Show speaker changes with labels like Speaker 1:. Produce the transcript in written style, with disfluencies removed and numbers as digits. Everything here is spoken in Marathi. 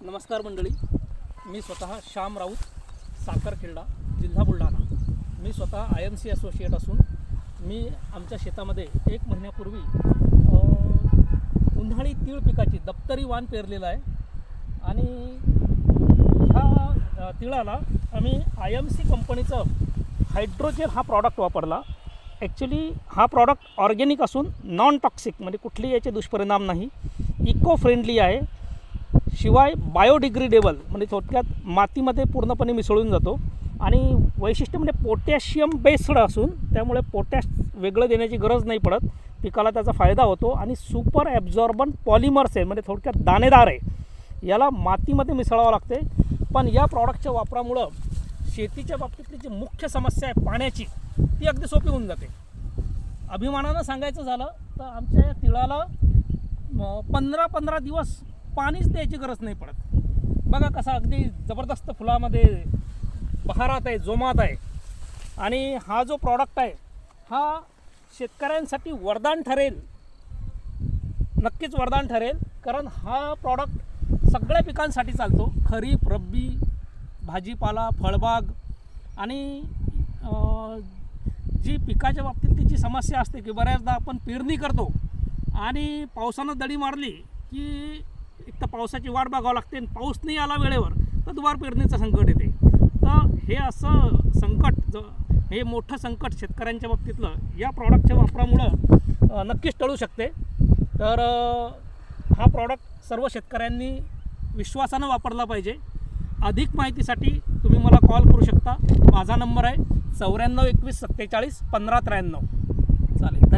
Speaker 1: नमस्कार मंडळी, मी स्वतः श्याम राऊत, साखरखेडा, जिल्हा बुलढाणा. मी स्वतः IMC असोसिएट असून मी आमच्या शेतामध्ये 1 महिन्यापूर्वी उन्हाळी तीळ पिकाची दप्तरी वाण पेरलेला आहे. आणि ह्या तिळाला आम्ही IMC कंपनीचं हायड्रोजेल हा प्रॉडक्ट वापरला. ॲक्च्युली हा प्रॉडक्ट ऑर्गॅनिक असून नॉन टॉक्सिक, म्हणजे कुठलेही याचे दुष्परिणाम नाही, इको फ्रेंडली आहे, शिवाय बायोडिग्रेडेबल, म्हणजे थोडक्यात मातीमध्ये पूर्णपणे मिसळून जातो. आणि वैशिष्ट्य म्हणजे पोटॅशियम बेस्ड असून त्यामुळे पोटॅश वेगळं देण्याची गरज नाही पडत, पिकाला त्याचा फायदा होतो. आणि सुपर ॲब्झॉर्बंट पॉलिमर्स आहे, म्हणजे थोडक्यात दाणेदार आहे, याला मातीमध्ये मिसळावं लागते. पण या प्रॉडक्टच्या वापरामुळं शेतीच्या बाबतीतली जी मुख्य समस्या आहे पाण्याची, ती अगदी सोपी होऊन जाते. अभिमानानं सांगायचं झालं तर आमच्या या तिळाला 15 दिवस पाणीच द्यायची गरज नाही पडत. बघा कसा अगदी जबरदस्त फुलामध्ये बहारात आहे, जोमात आहे. आणि हा जो प्रॉडक्ट आहे हा शेतकऱ्यांसाठी वरदान ठरेल, नक्कीच वरदान ठरेल. कारण हा प्रॉडक्ट सगळ्या पिकांसाठी चालतो, खरीप, रब्बी, भाजीपाला, फळबाग. आणि जी पिकाच्या बाबतीत तिची समस्या असते की बऱ्याचदा आपण पेरणी करतो आणि पावसानं दडी मारली की एक तर पावसाची वाट बघावं लागते, आणि पाऊस नाही आला वेळेवर तर दुबार पेरणीचं संकट येते. तर हे असं संकट, हे मोठं संकट शेतकऱ्यांच्या बाबतीतलं या प्रॉडक्टच्या वापरामुळं नक्कीच टळू शकते. तर हा प्रॉडक्ट सर्व शेतकऱ्यांनी विश्वासानं वापरला पाहिजे. अधिक माहितीसाठी तुम्ही मला कॉल करू शकता. माझा नंबर आहे 94 21 47 15 93. चालेल.